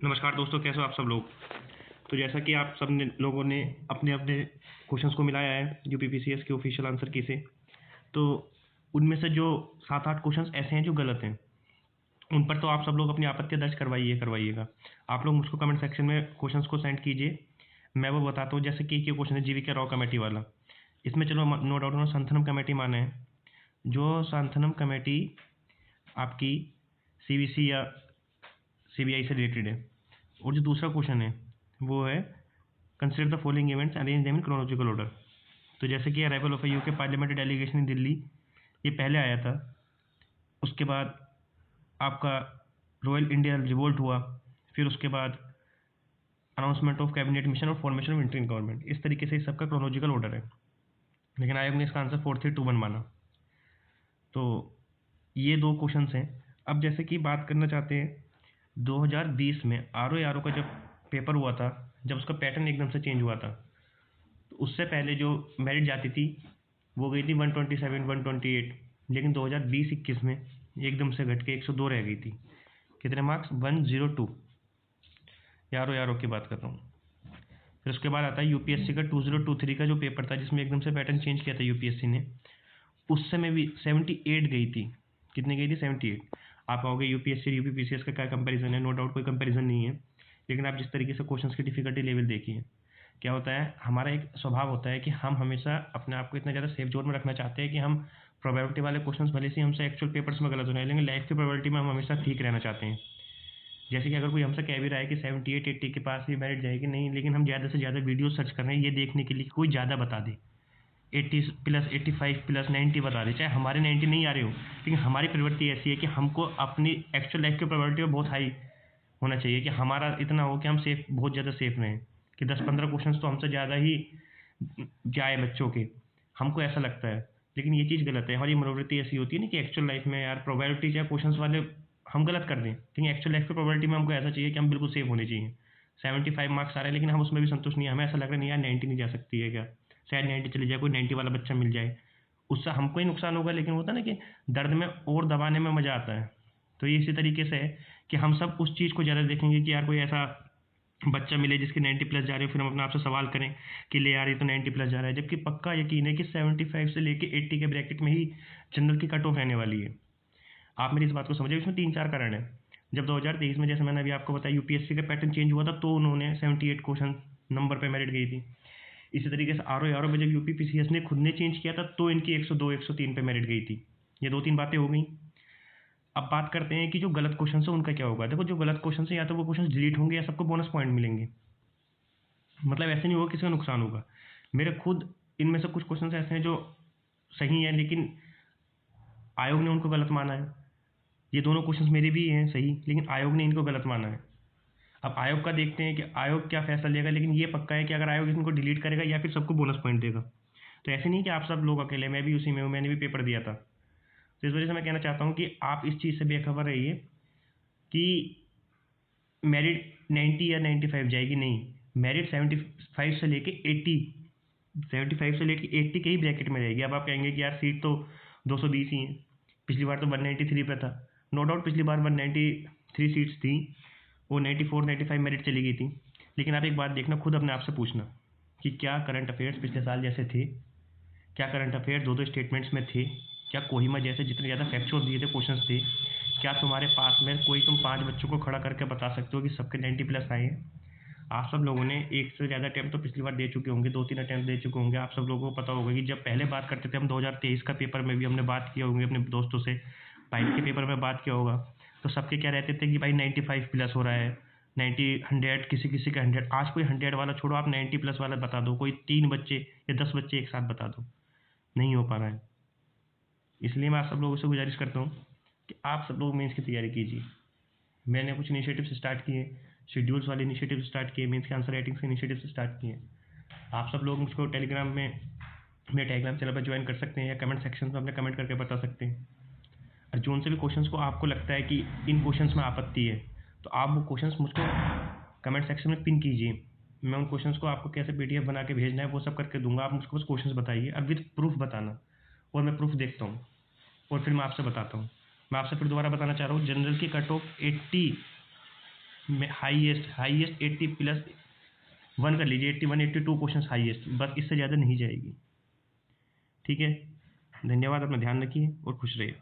नमस्कार दोस्तों, कैसे हो आप सब लोग। तो जैसा कि आप सब ने लोगों ने अपने अपने क्वेश्चंस को मिलाया है यूपीपीसीएस के ऑफिशियल आंसर की से, तो उनमें से जो 7-8 क्वेश्चंस ऐसे हैं जो गलत हैं। उन पर तो आप सब लोग अपनी आपत्ति दर्ज करवाइएगा। आप लोग मुझको कमेंट सेक्शन में क्वेश्चंस को सेंड कीजिए, मैं वो बताता हूँ। जैसे कि एक ये क्वेश्चन है जीवीके रॉ कमेटी वाला, इसमें चलो नो डाउट उन्होंने सांथनम कमेटी माना है। जो सांथनम कमेटी आपकी सीबीसी या सीबीआई से रिलेटेड है। और जो दूसरा क्वेश्चन है वो है consider the following events arrange them in chronological order. तो जैसे कि arrival of UK parliamentary delegation in Delhi, ये पहले आया था। उसके बाद आपका रॉयल इंडियन रिवोल्ट हुआ, फिर उसके बाद अनाउंसमेंट ऑफ कैबिनेट मिशन और फॉर्मेशन ऑफ इंटरिम गवर्नमेंट। इस तरीके से सबका क्रोनोलॉजिकल ऑर्डर है, लेकिन आयोग ने इसका आंसर 4321 माना। तो ये दो क्वेश्चंस हैं। अब जैसे कि बात करना चाहते हैं 2020 में आर का जब पेपर हुआ था, जब उसका पैटर्न एकदम से चेंज हुआ था, तो उससे पहले जो मेरिट जाती थी वो गई थी 127 128, लेकिन 2020-21 में एकदम से घट के 102 रह गई थी। कितने मार्क्स? 102। यारो की बात कर रहा हूँ। फिर उसके बाद आता है यूपीएससी का 2023 का जो पेपर था, जिसमें एकदम से पैटर्न चेंज किया था यूपीएससी ने, उस समय भी 78 गई थी। कितनी गई थी? 78। आप कहोगे यूपीएससी यूपीपीसीएस का क्या कंपैरिजन है? नो डाउट कोई कंपैरिजन नहीं है, लेकिन आप जिस तरीके से क्वेश्चंस की डिफिकल्टी लेवल देखिए। क्या होता है, हमारा एक स्वभाव होता है कि हम हमेशा अपने आप को इतना ज़्यादा सेफ जोन में रखना चाहते हैं कि हम प्रोबेबिलिटी वाले क्वेश्चंस भले से हमसे एक्चुअल पेपर्स में गलत हो रहे हैं, लेकिन लाइफ की प्रोबेबिलिटी में हम हमेशा ठीक रहना चाहते हैं। जैसे कि अगर कोई हमसे कह भी रहा है कि 78-80 के पास ही मेरिट जाएगी, नहीं, लेकिन हम ज़्यादा से ज़्यादा वीडियो सर्च कर रहे हैं ये देखने के लिए कि कोई ज़्यादा बता दे, 80 प्लस 85 प्लस 90 बता दे। चाहे हमारे 90 नहीं आ रहे हो, लेकिन हमारी प्रवृत्ति ऐसी है कि हमको अपनी एक्चुअल लाइफ की प्रोबेबिलिटी में बहुत हाई होना चाहिए, कि हमारा इतना हो कि हम सेफ, बहुत ज़्यादा सेफ रहें, कि 10-15 क्वेश्चन तो हमसे ज़्यादा ही जाए बच्चों के, हमको ऐसा लगता है। लेकिन ये चीज़ गलत है। हमारी मनोवृत्ति ऐसी होती है ना कि एक्चुअल लाइफ में यार प्रोबेबिलिटी या क्वेश्चन वाले हम गलत कर दें, लेकिन एक्चुअल लाइफ की प्रोबेबिलिटी में हमको ऐसा चाहिए कि हम बिल्कुल सेफ होने चाहिए। 75 मार्क्स आ रहे हैं, लेकिन हम उसमें भी संतुष्ट नहीं है, हमें ऐसा लग रहा है नहीं यार 90 नहीं जा सकती है क्या, शायद 90 चली जाए, कोई 90 वाला बच्चा मिल जाए, उससे हमको ही नुकसान होगा। लेकिन होता है ना कि दर्द में और दबाने में मज़ा आता है। तो ये इसी तरीके से है कि हम सब उस चीज़ को ज़्यादा देखेंगे कि यार कोई ऐसा बच्चा मिले जिसके 90 प्लस जा रहे हो, फिर हम अपने आप से सवाल करें कि ले यार ये तो 90 प्लस जा रहा है, जबकि पक्का यकीन है कि 75 से लेके 80 के ब्रैकेट में ही जनरल की कट ऑफ रहने वाली है। आप मेरी इस बात को समझे। इसमें 3-4 कारण है। जब 2023 में, जैसे मैंने अभी आपको बताया, यूपीएससी का पैटर्न चेंज हुआ था, तो उन्होंने 78 क्वेश्चन नंबर पे मेरिट गई थी। इसी तरीके से आर में जब यूपीपीसीएस ने खुद ने चेंज किया था, तो इनकी 102 103 पे मेरिट गई थी। ये 2-3 बातें हो गई। अब बात करते हैं कि जो गलत क्वेश्चन है उनका क्या होगा। देखो, जो गलत क्वेश्चन है या तो वो क्वेश्चन डिलीट होंगे या सबको बोनस पॉइंट मिलेंगे। मतलब ऐसे नहीं होगा किसी का नुकसान होगा। मेरे खुद इनमें से कुछ क्वेश्चन ऐसे हैं जो सही हैं, लेकिन आयोग ने उनको गलत माना है। ये दोनों क्वेश्चंस मेरे भी हैं सही, लेकिन आयोग ने इनको गलत माना है। अब आयोग का देखते हैं कि आयोग क्या फैसला लेगा, लेकिन ये पक्का है कि अगर आयोग इनको डिलीट करेगा या फिर सबको बोनस पॉइंट देगा। तो ऐसे नहीं कि आप सब लोग अकेले, मैं भी उसी में हूँ, मैंने भी पेपर दिया था। तो इस वजह से मैं कहना चाहता हूँ कि आप इस चीज़ से बेखबर रहिए कि मेरिट 90 या 95 जाएगी, नहीं, मेरिट 75 से लेके 80, 75 से लेके 80 के ही ब्रैकेट में रहेगी। अब आप कहेंगे कि यार सीट तो 220 ही है, पिछली बार तो 193 पे था। नो डाउट पिछली बार 193 सीट्स थी, वो 94-95 मेरिट चली गई थी। लेकिन आप एक बात देखना, खुद अपने आप से पूछना कि क्या करंट अफेयर्स पिछले साल जैसे थे, क्या करंट अफेयर दो स्टेटमेंट्स में थे, क्या कोहिमा जैसे जितने ज़्यादा फैक्चुअल दिए थे क्वेश्चन थे, क्या तुम्हारे पास में कोई, तुम 5 बच्चों को खड़ा करके बता सकते हो कि सबके 90 प्लस आए हैं? आप सब लोगों ने एक से ज़्यादा अटैम्प्ट तो पिछली बार दे चुके होंगे, 2-3 अटैम्प्ट दे चुके होंगे। आप सब लोगों को पता होगा कि जब पहले बात करते थे हम 2023 का पेपर में भी हमने बात किया होंगे अपने दोस्तों से, पायलट के पेपर में बात किया होगा, तो सबके क्या रहते थे कि भाई 95 प्लस हो रहा है, 90 100, किसी किसी का 100। आज कोई 100 वाला छोड़ो, आप 90 प्लस वाला बता दो, कोई 3 बच्चे या 10 बच्चे एक साथ बता दो, नहीं हो पा रहा है। इसलिए मैं आप सब लोगों से गुजारिश करता हूँ कि आप सब लोग मेंस की तैयारी कीजिए। मैंने कुछ इनिशिएटिव्स स्टार्ट किए, शेड्यूल्स वाले इनिशिएटिव स्टार्ट किए, मेंस के आंसर राइटिंग के इनिशिएटिव स्टार्ट किए। आप सब लोग मुझको टेलीग्राम में, मेरे टेलीग्राम चैनल पर ज्वाइन कर सकते हैं, या कमेंट सेक्शन में अपने कमेंट करके बता सकते हैं। और जो उनसे भी क्वेश्चंस को आपको लगता है कि इन क्वेश्चंस में आपत्ति है, तो आप वो क्वेश्चंस मुझको कमेंट सेक्शन में पिन कीजिए। मैं उन क्वेश्चंस को आपको कैसे पीडीएफ बना के भेजना है वो सब करके दूंगा। आप मुझको बस क्वेश्चंस बताइए और विद प्रूफ बताना, और मैं प्रूफ देखता हूँ और फिर मैं आपसे बताता हूँ। मैं आपसे फिर दोबारा बताना चाह रहा हूँ, जनरल की कट ऑफ 80 हाईएस्ट 80+1 कर लीजिए, 81 82 क्वेश्चन हाईएस्ट, बस इससे ज़्यादा नहीं जाएगी। ठीक है, धन्यवाद, अपना ध्यान रखिए और खुश रहिए।